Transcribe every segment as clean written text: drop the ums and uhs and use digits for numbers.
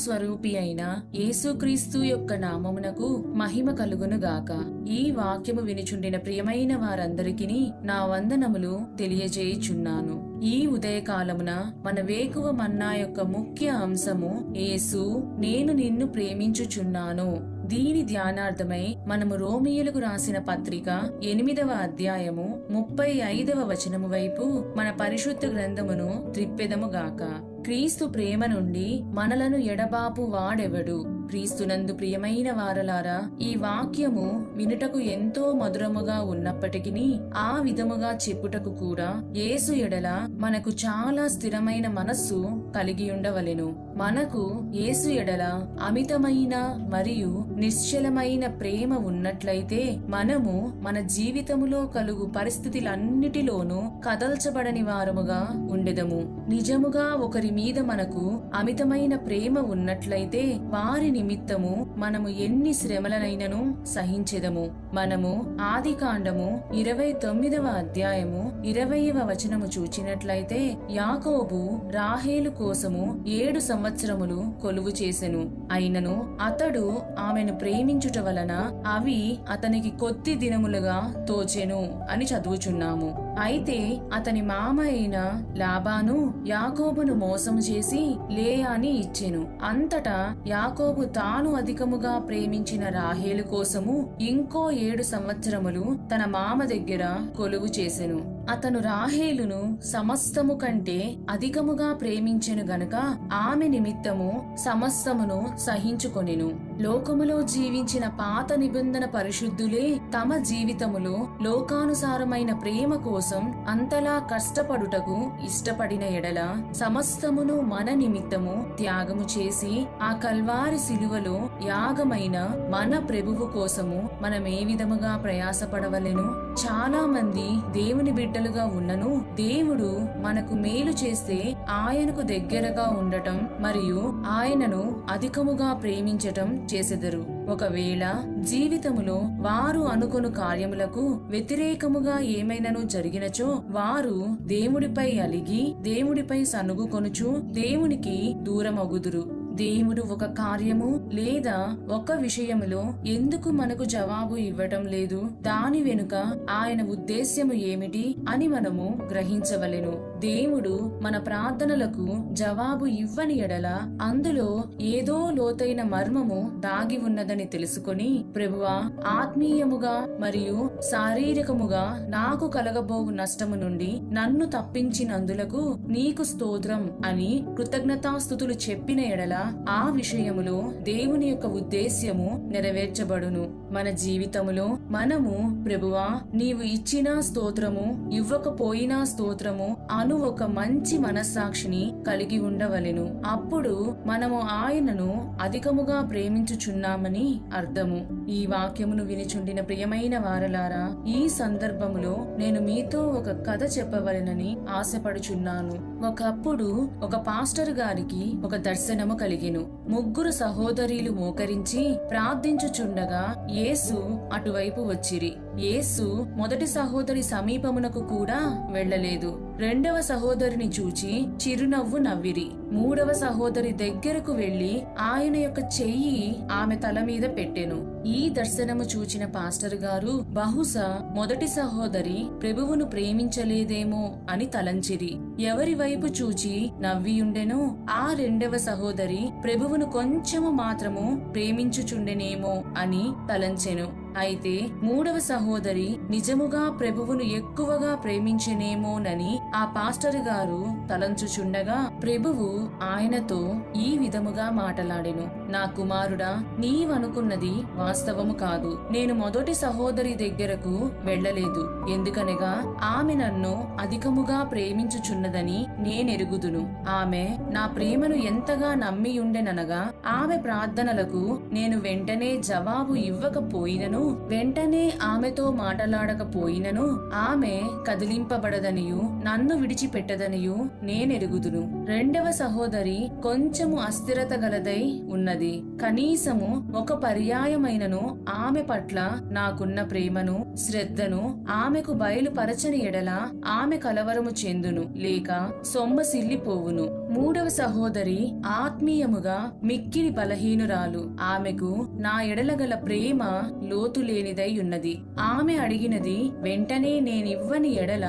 స్వరూపి అయిన యేసుక్రీస్తు యొక్క నామమునకు మహిమ కలుగునుగాక. ఈ వాక్యము వినుచుండిన ప్రియమైన వారందరికీ నా వందనములు తెలియజేయుచున్నాను. ఈ ఉదయకాలమున మన వేకువ మన్నా యొక్క ముఖ్య అంశము యేసు నేను నిన్ను ప్రేమించుచున్నాను. దీని ధ్యానార్థమై మనము రోమియోలకు రాసిన పత్రిక 8వ అధ్యాయము 35వ వచనము వైపు మన పరిశుద్ధ గ్రంథమును త్రిప్పెదముగాక. క్రీస్తు ప్రేమ నుండి మనలను ఎడబాపు వాడెవడు? క్రీస్తునందు ప్రియమైన వారలారా, ఈ వాక్యము వినుటకు ఎంతో మధురముగా ఉన్నప్పటికీ ఆ విధముగా చెప్పుటకు కూడా యేసు ఎడల మనకు చాలా స్థిరమైన మనస్సు కలిగి ఉండవలెను. మనకు యేసు ఎడల అమితమైన మరియు నిశ్చలమైన ప్రేమ ఉన్నట్లయితే మనము మన జీవితములో కలుగు పరిస్థితులన్నిటిలోనూ కదల్చబడని వారముగా ఉండెదము. నిజముగా ఒకరి మీద మనకు అమితమైన ప్రేమ ఉన్నట్లయితే వారి నిమిత్తము మనము ఎన్ని శ్రమలనైనను సహించెదము. మనము ఆదికాండము 29వ అధ్యాయము 20వ వచనము చూచినట్లయితే యాకోబు రాహేలు కోసము 7 సంవత్సరములు కొలువు చేసెను. అయినను అతడు ఆమెను ప్రేమించుట వలన అవి అతనికి కొద్ది దినములుగా తోచెను అని చదువుచున్నాము. అయితే అతని మామ అయిన లాబాను యాకోబును మోసము చేసి లేయాని ఇచ్చెను. అంతటా యాకోబు తాను అధికముగా ప్రేమించిన రాహేలు కోసము ఇంకో 7 సంవత్సరములు తన మామ దగ్గర కొలువు చేసెను. అతను రాహేలును సమస్తము కంటే అధికముగా ప్రేమించెను గనుక ఆమె నిమిత్తము సమస్తమును సహించుకొనెను. లోకములో జీవించిన పాత నిబంధన పరిశుద్ధులే తమ జీవితములో లోకానుసారమైన ప్రేమ కోసం అంతలా కష్టపడుటకు ఇష్టపడిన ఎడల సమస్తమును మన నిమిత్తము త్యాగము చేసి ఆ కల్వారి సిలువలో యాగమైన మన ప్రభువు కోసము మనం ఏ విధముగా ప్రయాసపడవలెను? చాలా మంది దేవుని బిడ్డలుగా ఉన్నను దేవుడు మనకు మేలు చేస్తే ఆయనకు దగ్గరగా ఉండటం మరియు ఆయనను అధికముగా ప్రేమించటం చేసెదరు. ఒకవేళ జీవితములో వారు అనుకొను కార్యములకు వ్యతిరేకముగా ఏమైనను జరిగినచో వారు దేవుడిపై అలిగి దేవుడిపై సనుగుకొనుచు దేవునికి దూరమగుదురు. దేవుడు ఒక కార్యము లేదా ఒక విషయములో ఎందుకు మనకు జవాబు ఇవ్వటం లేదు, దాని వెనుక ఆయన ఉద్దేశ్యము ఏమిటి అని మనము గ్రహించవలెను. దేవుడు మన ప్రార్థనలకు జవాబు ఇవ్వని ఎడల అందులో ఏదో లోతైన మర్మము దాగి ఉన్నదని తెలుసుకొని, ప్రభువా, ఆత్మీయముగా మరియు శారీరకముగా నాకు కలగబోవు నష్టము నుండి నన్ను తప్పించినందులకు నీకు స్తోత్రం అని కృతజ్ఞతాస్తుతులు చెప్పిన ఎడల ఆ విషయములో దేవుని యొక్క ఉద్దేశ్యము నెరవేర్చబడును. మన జీవితములో మనము ప్రభువా నీవు ఇచ్చినా స్తోత్రము, ఇవ్వకపోయినా స్తోత్రము అను ఒక మంచి మనస్సాక్షిని కలిగి ఉండవలెను. అప్పుడు మనము ఆయనను అధికముగా ప్రేమించుచున్నామని అర్థము. ఈ వాక్యమును వినిచుండిన ప్రియమైన వారలారా, ఈ సందర్భములో నేను మీతో ఒక కథ చెప్పవలెనని ఆశపడుచున్నాను. ఒకప్పుడు ఒక పాస్టర్ గారికి ఒక దర్శనము కలిగెను. 3 సహోదరీలు మోకరించి ప్రార్థించుచుండగా యేసు అటువైపు వచ్చిరి. యేసు మొదటి సహోదరి సమీపమునకు కూడా వెళ్లలేదు. 2వ సహోదరిని చూచి చిరునవ్వు నవ్విరి. 3వ సహోదరి దగ్గరకు వెళ్లి ఆయన యొక్క చెయ్యి ఆమె తల మీద పెట్టెను. ఈ దర్శనము చూచిన పాస్టర్ గారు బహుశా మొదటి సహోదరి ప్రభువును ప్రేమించలేదేమో అని తలంచిరి. ఎవరి వైపు చూచి నవ్వియుండెనో ఆ 2వ సహోదరి ప్రభువును కొంచెము మాత్రము ప్రేమించుచుండెనేమో అని తలంచెను. అయితే 3వ సహోదరి నిజముగా ప్రభువును ఎక్కువగా ప్రేమించెనేమోనని ఆ పాస్టర్ గారు తలంచుచుండగా ప్రభువు ఆయనతో ఈ విధముగా మాటలాడెను. నా కుమారుడా, నీవనుకున్నది వాస్తవము కాదు. నేను మొదటి సహోదరి దగ్గరకు వెళ్లలేదు, ఎందుకనగా ఆమె నన్ను అధికముగా ప్రేమించుచున్నదని నేనెరుగుదును. ఆమె నా ప్రేమను ఎంతగా నమ్మియుండెననగా ఆమె ప్రార్థనలకు నేను వెంటనే జవాబు ఇవ్వకపోయినను, వెంటనే ఆమెతో మాటలాడకపోయినను ఆమె కదిలింపబడదనియు నన్ను విడిచిపెట్టదనియు నేనెరుగుదును. 2వ సహోదరి కొంచెము అస్థిరత గలదై ఉన్నది. కనీసము ఒక పర్యాయమైనను ఆమె పట్ల నాకున్న ప్రేమను శ్రద్ధను ఆమెకు బయలుపరచని ఎడల ఆమె కలవరము చెందును లేక సొమ్మసిల్లిపోవును. మూడవ సహోదరి ఆత్మీయముగా మిక్కిలి బలహీనురాలు. ఆమెకు నా ఎడలగల ప్రేమ లోతు లేనిదై ఉన్నది. ఆమె అడిగినది వెంటనే నేనివ్వని ఎడల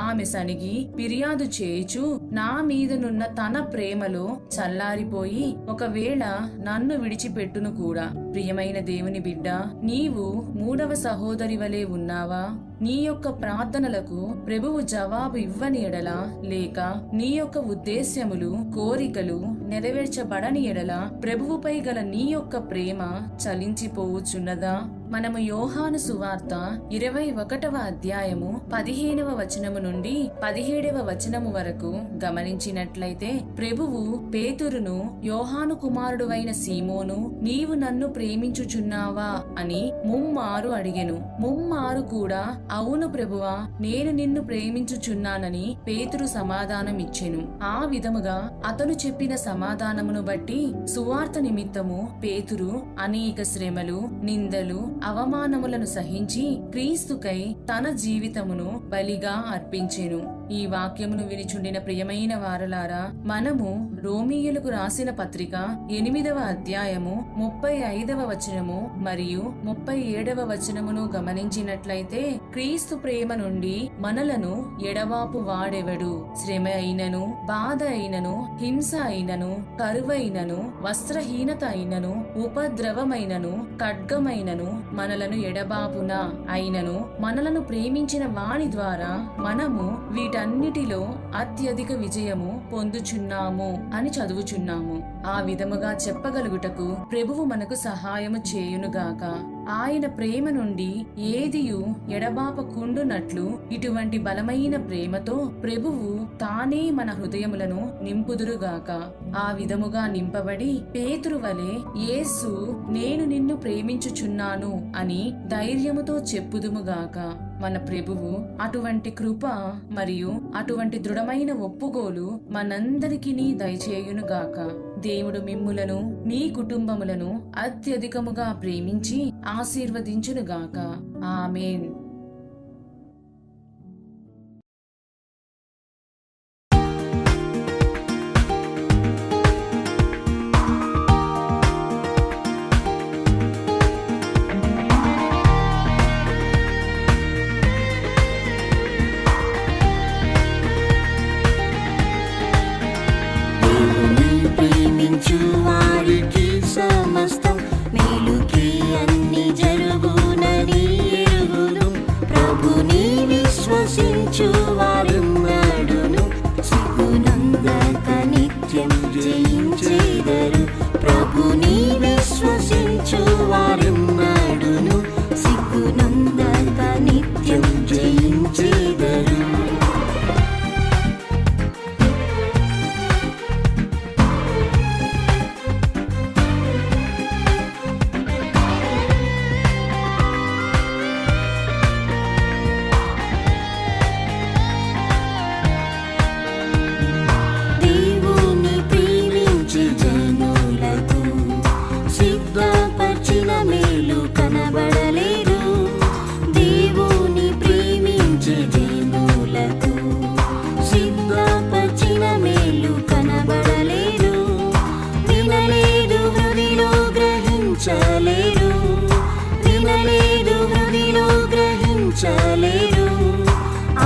ఆమె సనిగి ఫిర్యాదు చేయుచు నా మీదనున్న తన ప్రేమలో చల్లారిపోయి ఒకవేళ నన్ను విడిచిపెట్టును కూడా. ప్రియమైన దేవుని బిడ్డ, నీవు మూడవ సహోదరి వలె ఉన్నావా? నీ యొక్క ప్రార్థనలకు ప్రభువు జవాబు ఇవ్వని ఎడల, లేక నీ యొక్క ఉద్దేశ్యములు కోరికలు నెరవేర్చబడని ఎడల ప్రభువుపై గల నీ యొక్క ప్రేమ చలించిపోవుచున్నదా? మనము యోహాను సువార్త 21వ అధ్యాయము 15వ వచనము నుండి 17వ వచనము వరకు గమనించినట్లయితే, ప్రభువు పేతురును, యోహాను కుమారుడువైన సీమోను, నీవు నన్ను ప్రేమించుచున్నావా అని ముమ్మారు అడిగెను. ముమ్మారు కూడా అవును ప్రభువా, నేను నిన్ను ప్రేమించుచున్నానని పేతురు సమాధానమిచ్చెను. ఆ విధముగా అతను చెప్పిన సమాధానమును బట్టి సువార్త నిమిత్తము పేతురు అనేక శ్రమలు, నిందలు, అవమానములను సహించి క్రీస్తుకై తన జీవితమును బలిగా అర్పించెను. ఈ వాక్యమును వినిచుండిన ప్రియమైన వారలారా, మనము రోమీయులకు రాసిన పత్రిక 8వ అధ్యాయము 35వ వచనము మరియు 37వ వచనమును గమనించినట్లయితే, క్రీస్తు ప్రేమ నుండి మనలను ఎడవాపు వాడెవడు? శ్రమ అయినను, బాధ అయినను, హింస అయినను, కరువైనను, వస్త్రహీనత అయినను, ఉపద్రవమైనను, ఖడ్గమైనను మనలను ఎడబాపున అయినను మనలను ప్రేమించిన వాని ద్వారా మనము వీటన్నిటిలో అత్యధిక విజయము పొందుచున్నాము అని చదువుచున్నాము. ఆ విధముగా చెప్పగలుగుటకు ప్రభువు మనకు సహాయము చేయునుగాక. ఆయన ప్రేమ నుండి ఏదియు ఎడబాపకుండునట్లు ఇటువంటి బలమైన ప్రేమతో ప్రభువు తానే మన హృదయములను నింపుదురుగాక. ఆ విధముగా నింపబడి పేతురు వలె యేసు నేను నిన్ను ప్రేమించుచున్నాను అని ధైర్యముతో చెప్పుదుముగాక. మన ప్రభువు అటువంటి కృప మరియు అటువంటి దృఢమైన ఒప్పుకోలు మనందరికీ దయచేయునుగాక. దేవుడు మిమ్ములను మీ కుటుంబములను అత్యధికముగా ప్రేమించి ఆశీర్వదించునుగాక. ఆమేన్. వారికి సమస్తం మేలుకి అన్ని జరుగునని ఎరుగును. ప్రభుని విశ్వసించు వారెన్నడును సిగ్గునందక నిత్యం జయించెదరు. ప్రభుని విశ్వసించు వారెన్నడును సిగ్గునందక నిత్యం జయించెదరు. వినలేదు హృదిలో గ్రహించలేరు.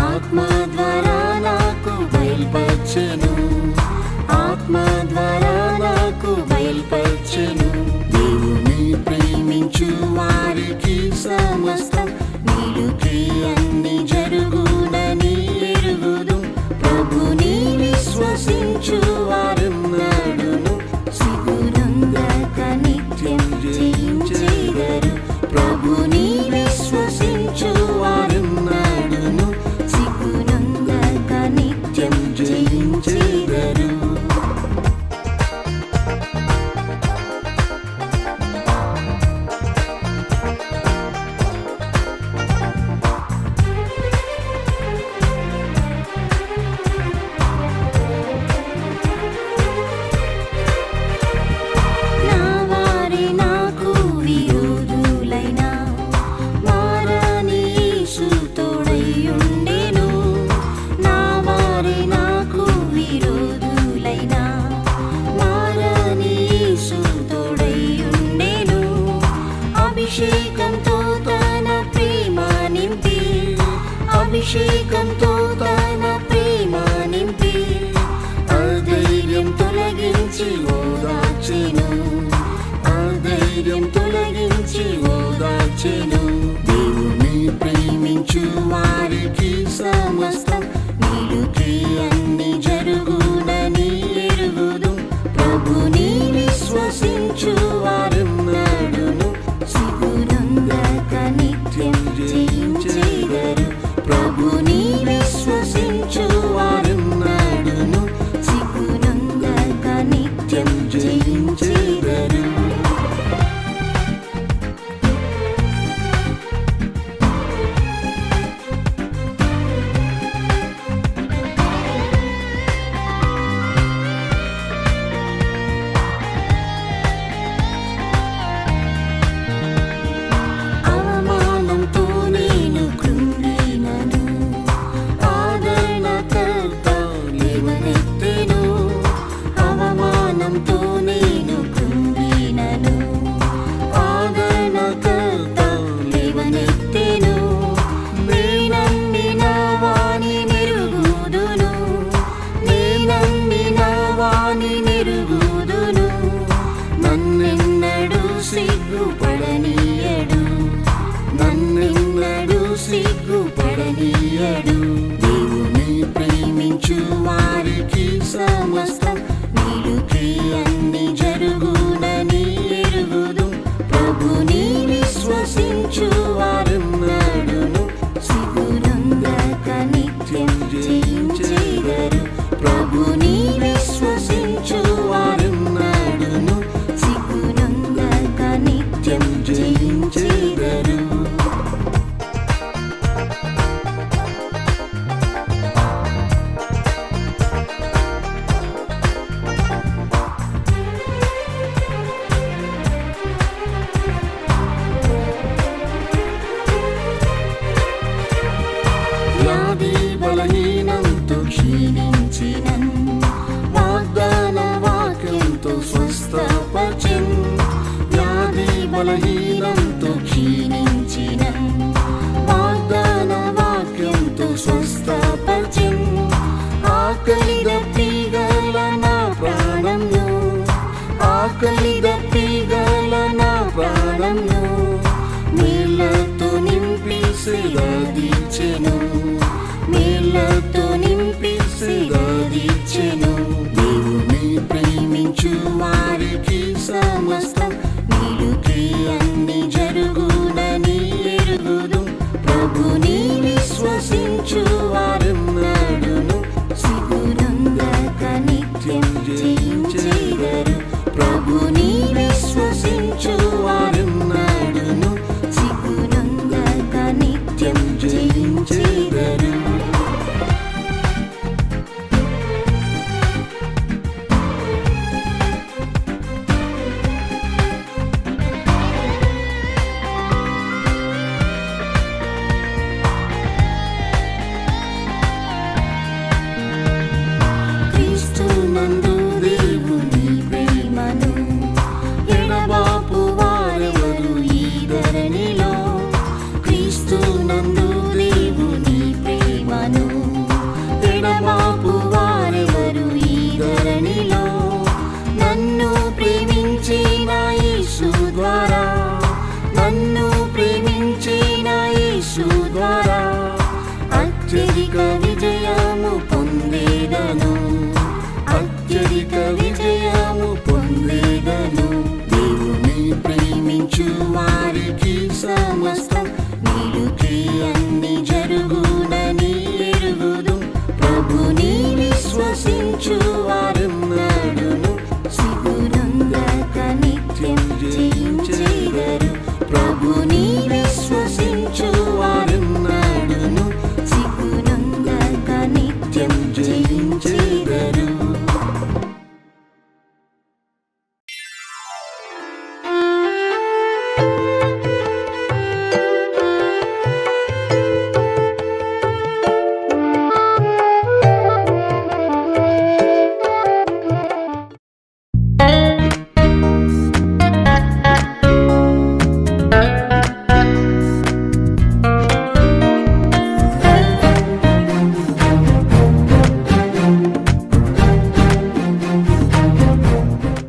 ఆత్మ ద్వారా నాకు బయల్పరచెను, ఆత్మ ద్వారా నాకు బయల్పరచెను. దేవుని ప్రేమించు వారికి సమస్తం మేలుకి అన్ని జరుగునని ఎరుగుదు. ప్రభుని విశ్వసించు వారెన్నడును సిగ్గునందక నిత్యం జయించెదరు. ప్రభుని విశ్వసించు వారెన్నడును సిగ్గునందక నిత్యం జయించెదరు. అభిషేకంతో తన ప్రేమ నింపి అధైర్యం తొలగించి ఓదార్చెను, అధైర్యం తొలగించి ఓదార్చెను. దేవుని ప్రేమించు వారికి సమస్తం నీడుకి అన్ని జరుగునని ఎరుగుదు. ప్రభుని విశ్వసించు వారెన్నడును సిగునందక నిత్యం జయించెదరు. ప్రభుని విశ్వసించు వారెన్నడును సిగునందక నిత్యం జయించెదరు. అవమానంతో నేను కృంగినను, ఆదరణకర్త లేవనెత్తెను. అవమానంతో నేను కృంగినను, ఆదరణకర్త లేవనెత్తెను. నేనమ్మిన వాని మెరుగుదును, నేనమ్మిన వాని మెరుగుదును. నన్నెన్నడు సిగ్గుపడనీయడు, నన్నెన్నడు సిగ్గుపడనీయడు. దేవుని ప్రేమించు వారికి సమస్తం నీడుకి అన్ని జరుగునని ఎరుగుదు. ప్రభుని విశ్వసించు వారెన్నడును సిగునందక నిత్యం జయించెదరు. ప్రభుని విశ్వసించు వారెన్నడును సిగునందక నిత్యం జయించెదరు. వ్యాధి బలహీనంతో క్షీణించినన్, వాగ్దాన వాక్యంతో స్వస్థపరచెన్. వ్యాధి బలహీనంతో క్షీణించినన్, వాగ్దాన వాక్యంతో స్వస్థపరచెన్. ఆకలి దప్పిగల నా ప్రాణంను, ఆకలి దప్పిగల నా ప్రాణంను నీళ్లతో నింపి సిరాదిచ్చెను, నీళ్లతో నింపి సిరాదిచ్చెను. దేవుని ప్రేమించు వారికి సమస్తం నీడుకి అన్ని జరుగునని ఎరుగుదు. ప్రభుని విశ్వసించు వారెన్నడును సిగునందక నిత్యం జయించెదరు. ప్రభుని విశ్వసించు వారెన్నడును సిగునందక నిత్యం జయించెదరు. క్రీస్తునందు దేవుని ప్రేమను ఎడబాపు వారెవరు ఈ ధరణిలో. క్రీస్తునందు దేవుని ప్రేమను ఎడబాపు వారెవరు ఈ ధరణిలో. నన్ను ప్రేమించిన యేసు ద్వారా, నన్ను ప్రేమించిన యేసు ద్వారా అత్యధిక విజయము పొందేదను, అత్యధిక విజయము పొందేదను. దేవుని ప్రేమించు వారికి సమస్తం నీడుకి అన్ని